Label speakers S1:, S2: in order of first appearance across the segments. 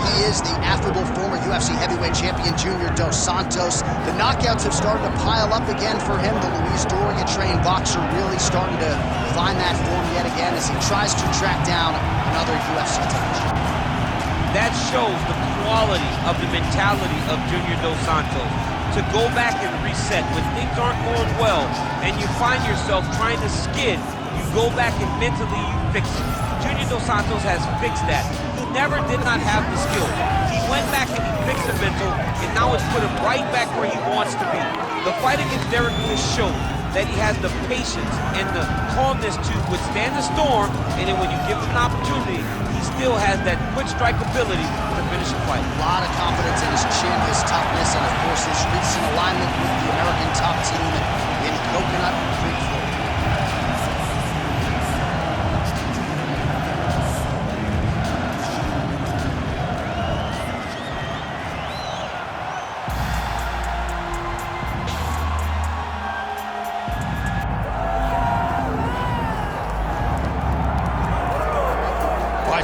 S1: he is, the affable former UFC heavyweight champion Junior dos Santos. The knockouts have started to pile up again for him. The Luis Doriga-trained boxer really starting to find that form yet again as he tries to track down another UFC title.
S2: That shows the quality of the mentality of Junior dos Santos. To go back and reset when things aren't going well and you find yourself trying to skid, you go back and mentally you fix it. Junior dos Santos has fixed that. He never did not have the skill. He went back and he fixed the mental, and now it's put him right back where he wants to be. The fight against Derek Lewis showed that he has the patience and the calmness to withstand the storm, and then when you give him an opportunity, he still has that quick strike ability to finish a fight.
S1: A lot of confidence in his chin, his toughness, and of course his recent alignment with the American top team in Coconut Creek, Florida.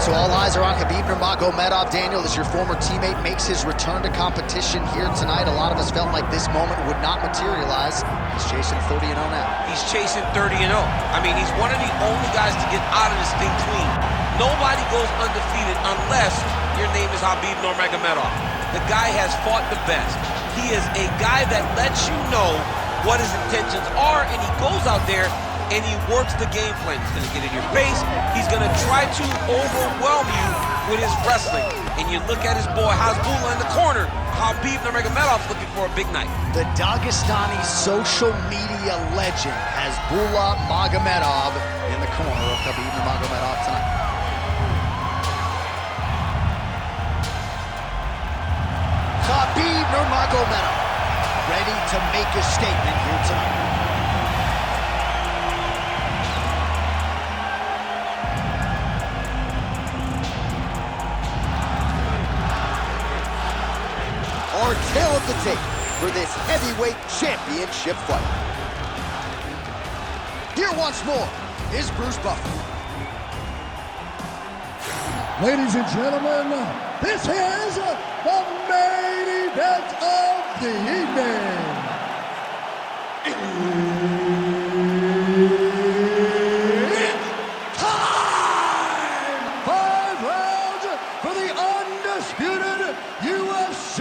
S1: So all eyes are on Khabib Nurmagomedov. Daniel, as your former teammate makes his return to competition here tonight, a lot of us felt like this moment would not materialize. He's chasing 30-0 now.
S2: He's chasing 30-0. I mean, he's one of the only guys to get out of this thing clean. Nobody goes undefeated unless your name is Khabib Nurmagomedov. The guy has fought the best. He is a guy that lets you know what his intentions are, and he goes out there and he works the game plan. He's gonna get in your face. He's gonna try to overwhelm you with his wrestling. And you look at his boy Hasbulla in the corner. Khabib Nurmagomedov's looking for a big night.
S1: The Dagestani social media legend Hasbulla Magomedov in the corner of Khabib Nurmagomedov tonight. Khabib Nurmagomedov ready to make a statement here tonight. Our tale of the tape for this heavyweight championship fight. Here once more is Bruce Buffer.
S3: Ladies and gentlemen, this is the main event of the evening. It's time! 5 rounds for the undisputed UFC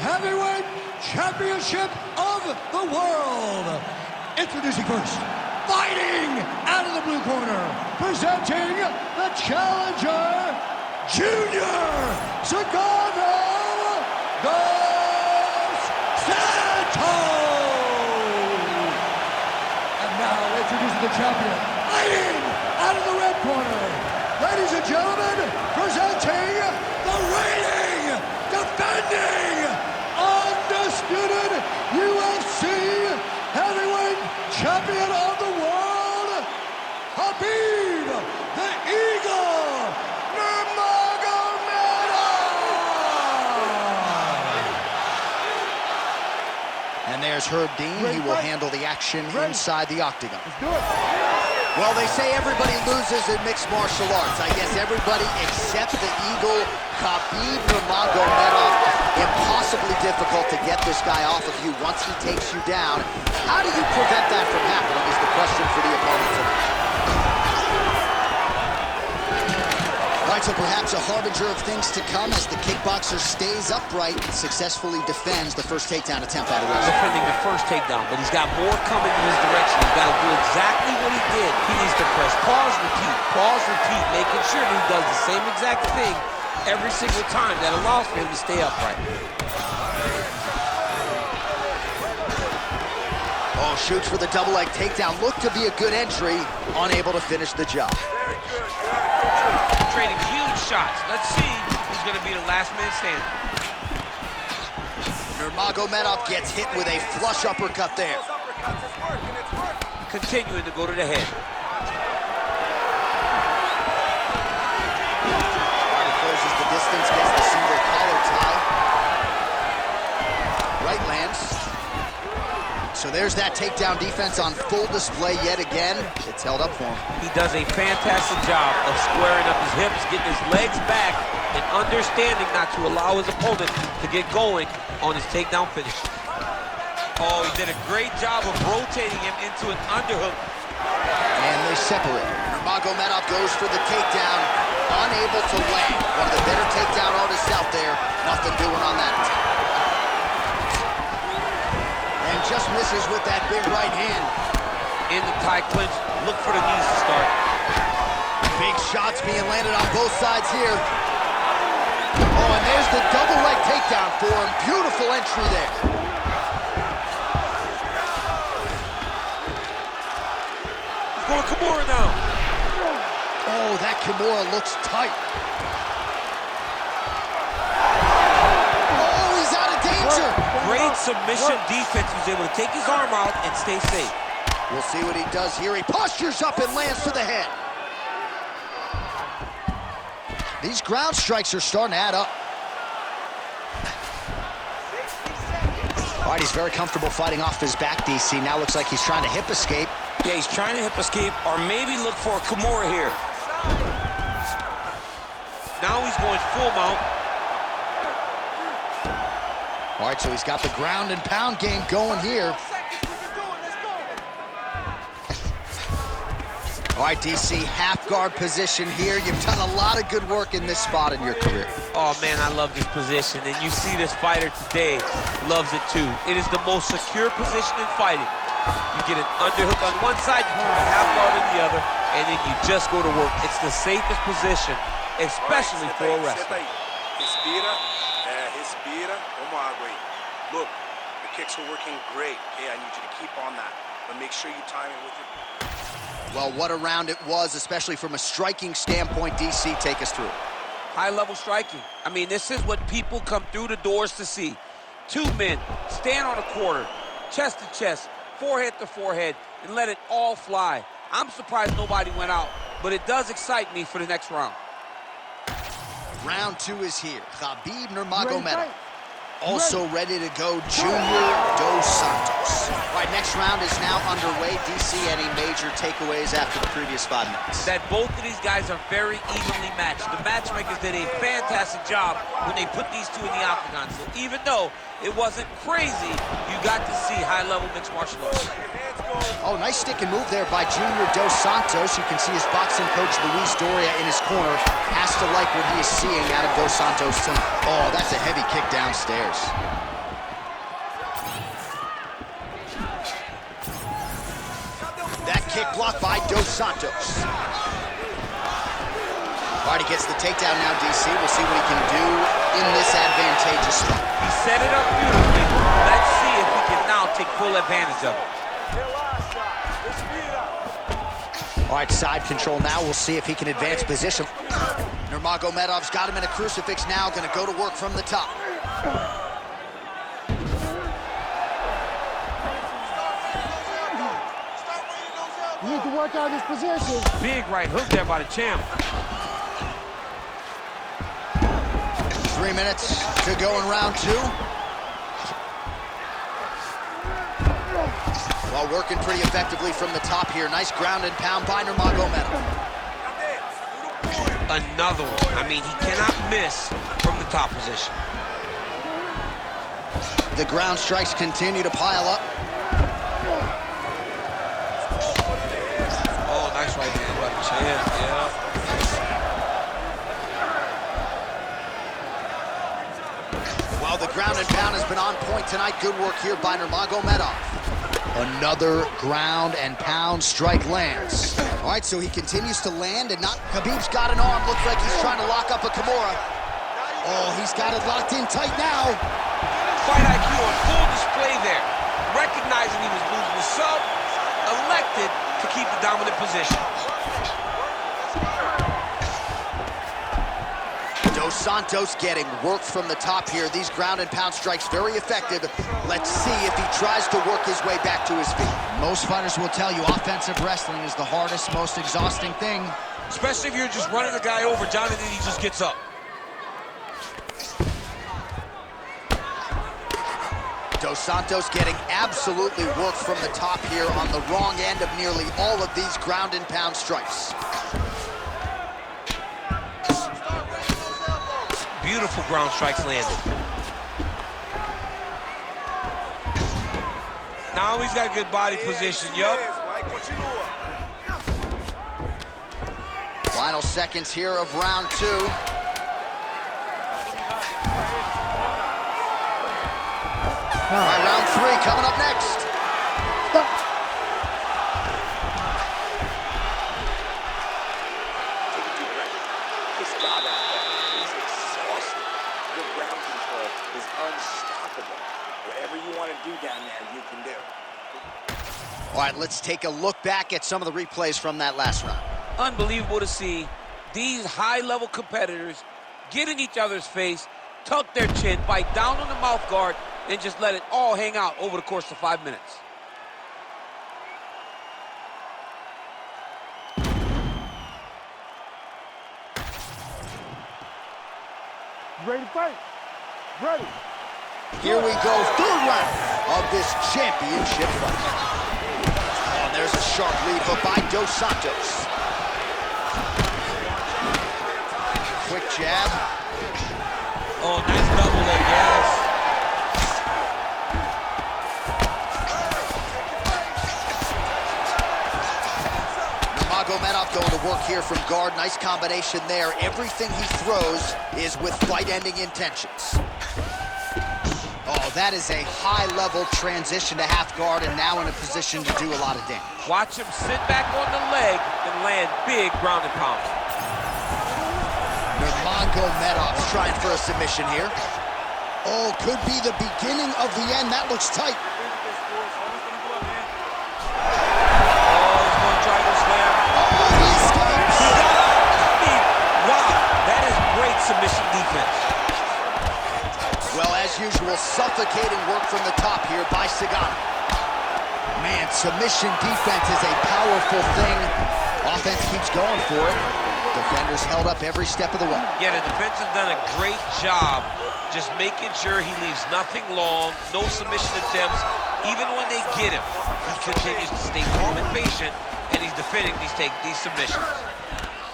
S3: Heavyweight Championship of the world. Introducing first, fighting out of the blue corner, presenting the challenger, Junior dos Santos. And now introducing the champion, fighting out of the red corner, ladies and gentlemen, presenting the reigning, defending, undisputed UFC heavyweight champion of the world, Khabib the Eagle Nurmagomedov.
S1: And there's Herb Dean. He will handle the action inside the octagon.
S3: Let's do it.
S1: Well, they say everybody loses in mixed martial arts. I guess everybody except the Eagle, Khabib Nurmagomedov. Impossibly difficult to get this guy off of you once he takes you down. How do you prevent that from happening is the question for the opponent tonight. All right, so perhaps a harbinger of things to come as the kickboxer stays upright and successfully defends the first takedown attempt out of the
S2: Defending the first takedown, but he's got more coming in his direction. He's got to do exactly what he did. He needs to press pause, repeat, making sure that he does the same exact thing every single time. That allows for him to stay upright.
S1: Oh, shoots for the double leg takedown. Looked to be a good entry, unable to finish the job.
S2: Trading huge shots. Let's see who's going to be the last man standing.
S1: Nurmagomedov gets hit with a flush uppercut there.
S2: Continuing to go to the head.
S1: Closes the distance, gets the single collar tie. Right lands. So there's that takedown defense on full display yet again. It's held up for him.
S2: He does a fantastic job of squaring up his hips, getting his legs back, and understanding not to allow his opponent to get going on his takedown finish. Oh, he did a great job of rotating him into an underhook.
S1: And they separate. Nurmagomedov goes for the takedown, unable to land. One of the better takedown artists out there. Nothing doing on that attempt. And just misses with that big right hand.
S2: In the tie clinch, look for the knees to start.
S1: Big shots being landed on both sides here. Oh, and there's the double leg takedown for him. Beautiful entry there.
S2: Going Kimura now.
S1: Oh, that Kimura looks tight. Oh, he's out of danger.
S2: Great submission defense. He was able to take his arm out and stay safe.
S1: We'll see what he does here. He postures up and lands to the head. These ground strikes are starting to add up. All right, he's very comfortable fighting off his back, DC. Now looks like he's trying to hip escape.
S4: Yeah, he's trying to hip escape or maybe look for a Kimura here.
S2: Now he's going full mount.
S1: All right, so he's got the ground and pound game going here. All right, DC, half guard position here. You've done a lot of good work in this spot in your career.
S2: Oh, man, I love this position. And you see this fighter today loves it, too. It is the most secure position in fighting. You get an underhook on one side, you turn a half guard on the other, and then you just go to work. It's the safest position, especially for a wrestler.
S5: Respira, respira, como água aí. Look, the kicks are working great. Okay, I need you to keep on that, but make sure you time it with your...
S1: Well, what a round it was, especially from a striking standpoint. DC, take us through.
S2: High-level striking. I mean, this is what people come through the doors to see. Two men stand on a quarter, chest to chest, forehead to forehead, and let it all fly. I'm surprised nobody went out, but it does excite me for the next round.
S1: Round two is here. Khabib Nurmagomedov. Also ready to go, Junior dos Santos. All right, next round is now underway. DC, any major takeaways after the previous 5 minutes?
S2: That both of these guys are very evenly matched. The matchmakers did a fantastic job when they put these two in the octagon. So even though it wasn't crazy, you got to see high-level mixed martial arts.
S1: Oh, nice stick and move there by Junior dos Santos. You can see his boxing coach, Luis Doria, in his corner. Has to like what he is seeing out of dos Santos tonight. Oh, that's a heavy kick downstairs. That kick blocked by dos Santos. All right, he gets the takedown now, DC. We'll see what he can do in this advantageous spot.
S2: He set it up beautifully. Let's see if he can now take full advantage of it.
S1: All right, side control now. We'll see if he can advance position. Nurmagomedov's got him in a crucifix now. Going to go to work from the top.
S3: You need to work out his position.
S2: Big right hook there by the champ.
S1: 3 minutes to go in round two. Well, working pretty effectively from the top here. Nice ground and pound by Nurmagomedov.
S2: Another one. I mean, he cannot miss from the top position.
S1: The ground strikes continue to pile up.
S2: Oh, nice right hand by the champ. Yeah.
S1: Well, the ground and pound has been on point tonight. Good work here by Nurmagomedov. Another ground and pound strike lands. All right, so he continues to land, and not Khabib's got an arm. Looks like he's trying to lock up a Kimura. Oh, he's got it locked in tight now.
S2: Fight IQ on full display there. Recognizing he was losing the sub, elected to keep the dominant position.
S1: Dos Santos getting work from the top here. These ground and pound strikes very effective. Let's see if he tries to work his way back to his feet. Most fighters will tell you offensive wrestling is the hardest, most exhausting thing.
S2: Especially if you're just running the guy over, John, and then he just gets up.
S1: Dos Santos getting absolutely worked from the top here on the wrong end of nearly all of these ground and pound strikes.
S2: Beautiful ground strikes landed. Now he's got a good body position, yup.
S1: Final seconds here of round 2. All right, round 3 coming up next.
S3: Stop.
S5: Take a deep breath. This guy out there, he's exhausted. Your ground control is unstoppable. Whatever you want to do down there, you can do.
S1: All right, let's take a look back at some of the replays from that last round.
S2: Unbelievable to see these high-level competitors get in each other's face, tuck their chin, bite down on the mouth guard, and just let it all hang out over the course of 5 minutes.
S3: Ready to fight? Ready.
S1: Here we go, 3rd round of this championship fight. Oh, and there's a sharp lead hook by Dos Santos. Quick jab.
S2: Oh, nice double leg, yes.
S1: Nurmagomedov going to work here from guard. Nice combination there. Everything he throws is with fight-ending intentions. Oh, that is a high-level transition to half guard, and now in a position to do a lot of damage.
S2: Watch him sit back on the leg and land big ground and pound.
S1: Nurmagomedov's trying for a submission here. Oh, could be the beginning of the end. That looks tight.
S2: Oh, he's going to try to slam.
S1: Oh, he escapes.
S2: Wow, that is great submission defense.
S1: Well, as usual, suffocating work from the top here by Sagana. Man, submission defense is a powerful thing. Offense keeps going for it. Defenders held up every step of the way.
S2: Yeah, the defense has done a great job just making sure he leaves nothing long, no submission attempts. Even when they get him, he continues to stay calm and patient, and he's defending these submissions.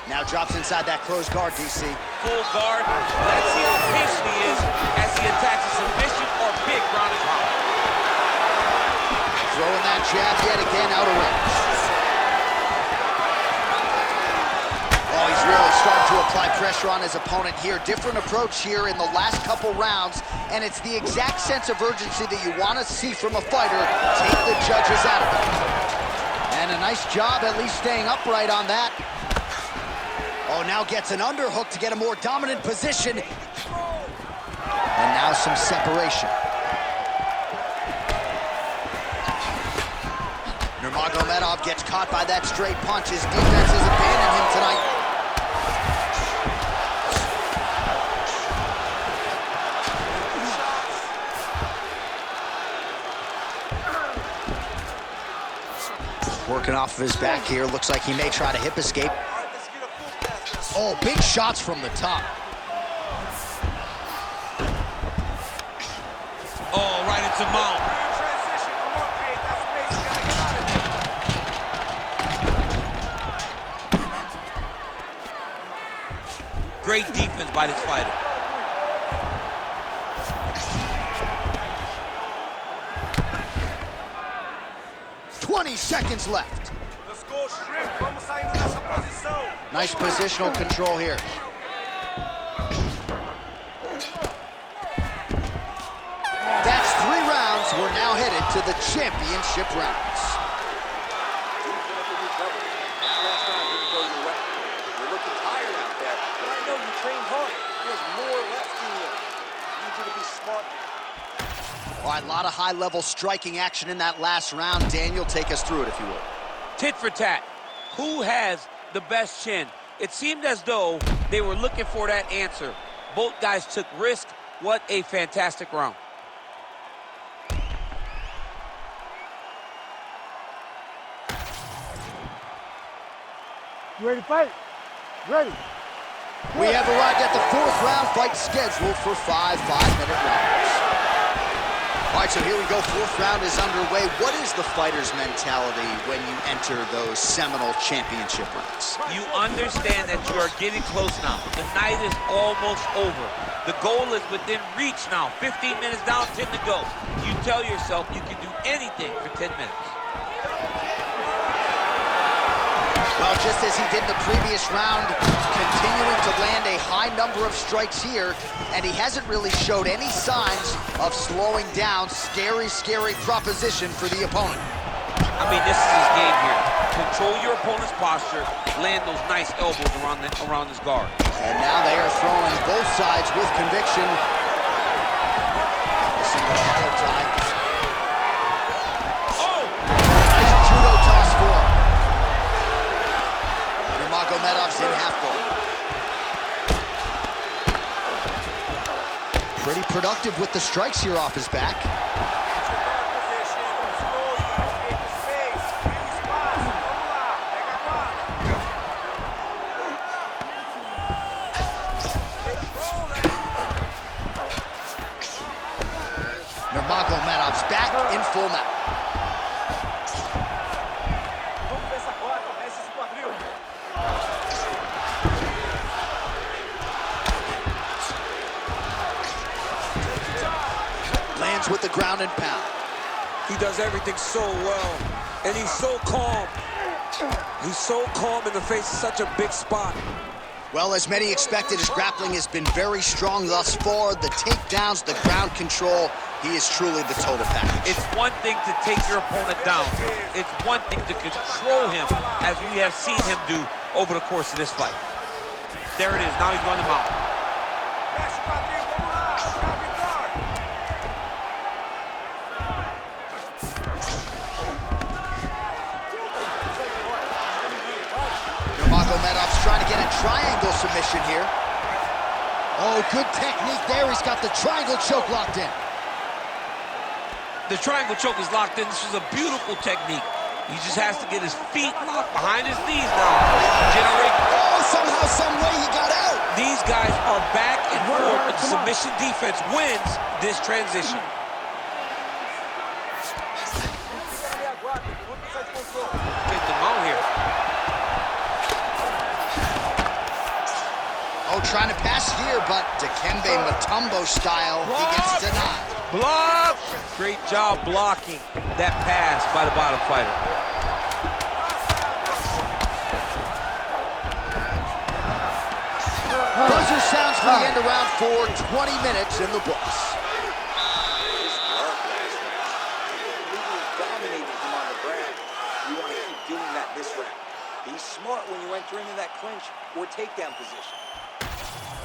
S1: Now drops inside that closed guard, DC.
S2: Full guard. Let's see how patient he is as he attacks a submission or big ground and pound.
S1: Throwing that jab yet again out of range. Oh, he's really starting to apply pressure on his opponent here. Different approach here in the last couple rounds, and it's the exact sense of urgency that you want to see from a fighter. Take the judges out of it. And a nice job at least staying upright on that. Oh, now gets an underhook to get a more dominant position. And now some separation. Nurmagomedov gets caught by that straight punch. His defense has abandoned him tonight. Working off of his back here. Looks like he may try to hip escape. Oh, big shots from the top.
S2: Oh, right into mount. Great defense by this fighter.
S1: Seconds left. Nice positional control here. That's 3 rounds. We're now headed to the championship rounds.
S5: You're looking tired out there, but I know you trained hard. There's more left in you. I need you to be smart.
S1: All right, a lot of high-level striking action in that last round. Daniel, take us through it, if you would.
S2: Tit for tat. Who has the best chin? It seemed as though they were looking for that answer. Both guys took risk. What a fantastic round.
S3: You ready to fight? Ready.
S1: We have arrived at the 4th round, fight scheduled for 5 5-minute rounds. All right, so here we go. Fourth round is underway. What is the fighter's mentality when you enter those seminal championship rounds?
S2: You understand that you are getting close now. The night is almost over. The goal is within reach now. 15 minutes down, 10 to go. You tell yourself you can do anything for 10 minutes.
S1: Well, just as he did in the previous round, continuing to land a high number of strikes here, and he hasn't really showed any signs of slowing down. Scary, scary proposition for the opponent.
S2: I mean, this is his game here. Control your opponent's posture, land those nice elbows around his guard.
S1: And now they are throwing both sides with conviction. Listen to the collar tie.
S2: Oh!
S1: Nice judo toss for him. Nurmagomedov's in half guard. Pretty productive with the strikes here off his back. Nurmagomedov's back in full mount. Lands with the ground and pound.
S6: He does everything so well, and he's so calm. He's so calm in the face of such a big spot.
S1: Well, as many expected, his grappling has been very strong thus far. The takedowns, the ground control, he is truly the total package.
S2: It's one thing to take your opponent down. It's one thing to control him, as we have seen him do over the course of this fight. There it is. Now he's going to mount.
S1: Nurmagomedov's trying to get a triangle submission here. Oh, good technique there. He's got the triangle choke locked in.
S2: The triangle choke is locked in. This is a beautiful technique. He just has to get his feet locked behind his knees now.
S1: Oh, somehow, some way he got out.
S2: These guys are back and forth, but the submission defense wins this transition. Get them out here.
S1: Oh, trying to pass here, but Dikembe Mutombo style, he gets denied.
S2: Block! Great job blocking that pass by the bottom fighter.
S1: Buzzer sounds for the end of round 4, 20 minutes in the books.
S5: His work last round. He completely dominated him on the ground. You want to keep doing that this round. Be smart when you enter into that clinch or takedown position.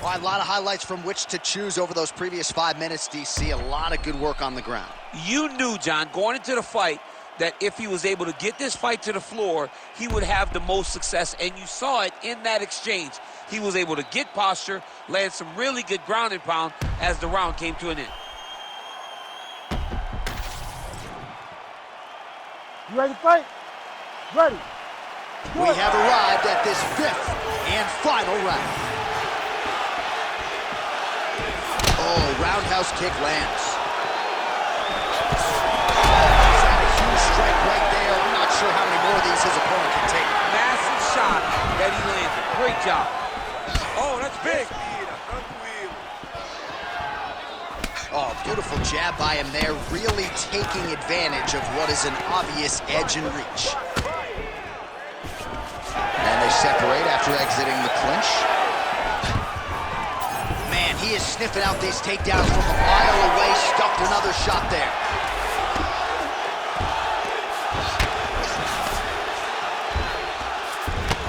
S1: Well, a lot of highlights from which to choose over those previous 5 minutes, DC. A lot of good work on the ground.
S2: You knew, John, going into the fight, that if he was able to get this fight to the floor, he would have the most success, and you saw it in that exchange. He was able to get posture, land some really good ground and pound as the round came to an end.
S3: You ready to fight? Ready.
S1: We have arrived at this 5th and final round. Oh, roundhouse kick lands. He's had a huge strike right there. I'm not sure how many more of these his opponent can take.
S2: Massive shot that he landed. Great job.
S6: Oh, that's big.
S1: Oh, beautiful jab by him there, really taking advantage of what is an obvious edge and reach. And they separate after exiting the clinch. Man, he is sniffing out these takedowns from a mile away, stuffed another shot there.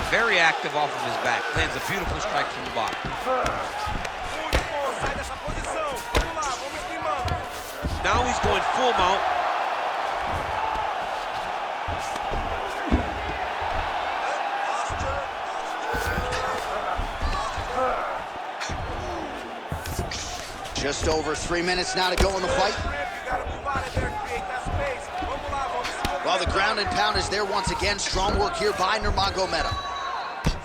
S2: Very active off of his back. Lands a beautiful strike from the bottom. Now he's going full mount.
S1: Just over 3 minutes now to go in the fight. Well, the ground and pound is there once again. Strong work here by Nurmagomedov.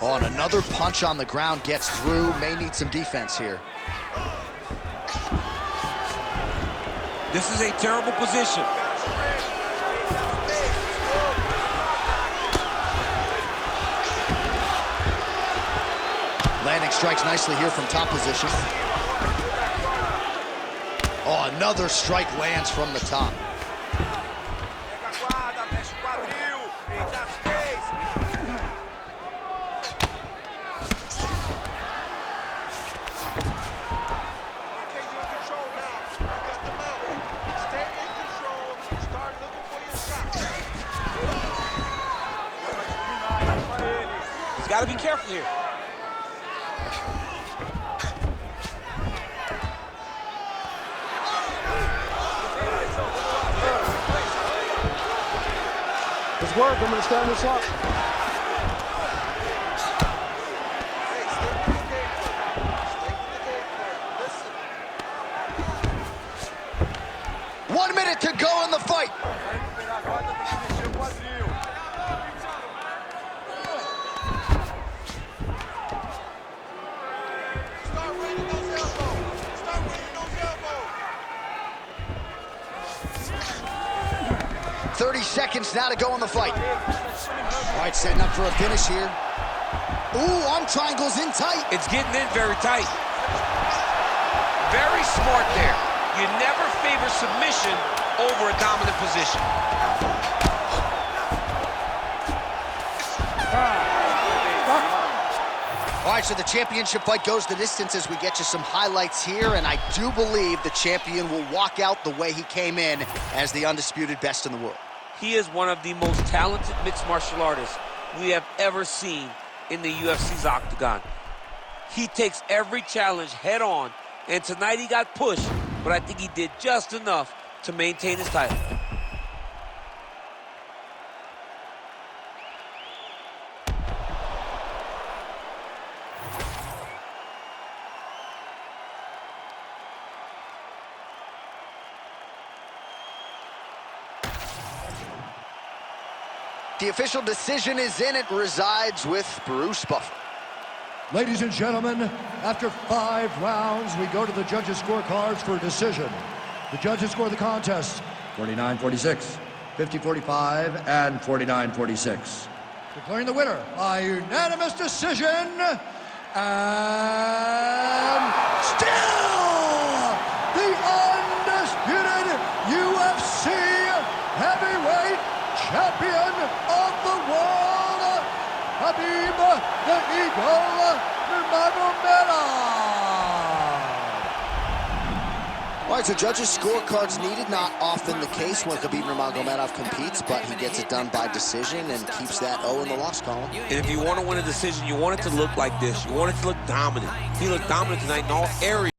S1: Oh, and another punch on the ground gets through. May need some defense here.
S6: This is a terrible position.
S1: Landing strikes nicely here from top position. Oh, another strike lands from the top.
S6: He's got to be careful here.
S3: It's work. I'm going to stand this up.
S1: One minute to go in the fight.
S5: Start winning those elbows. Start winning those elbows.
S1: 30 seconds now to go in the fight. All right, setting up for a finish here. Ooh, arm triangles in tight.
S6: It's getting in very tight.
S2: Very smart there. You never favor submission over a dominant position.
S1: All right, so the championship fight goes the distance as we get you some highlights here, and I do believe the champion will walk out the way he came in as the undisputed best in the world.
S2: He is one of the most talented mixed martial artists we have ever seen in the UFC's octagon. He takes every challenge head on, and tonight he got pushed, but I think he did just enough to maintain his title.
S1: The official decision is in. It resides with Bruce Buffer.
S3: Ladies and gentlemen, after 5 rounds, we go to the judges' scorecards for a decision. The judges score the contest 49-46, 50-45, and 49-46. Declaring the winner by unanimous decision, and still the undisputed UFC heavyweight champion of the world, Khabib the Eagle Nurmagomedov.
S1: All right, so judges' scorecards needed. Not often the case when Khabib Nurmagomedov competes, but he gets it done by decision and keeps that O in the loss column.
S6: And if you want to win a decision, you want it to look like this. You want it to look dominant. He looked dominant tonight in all areas.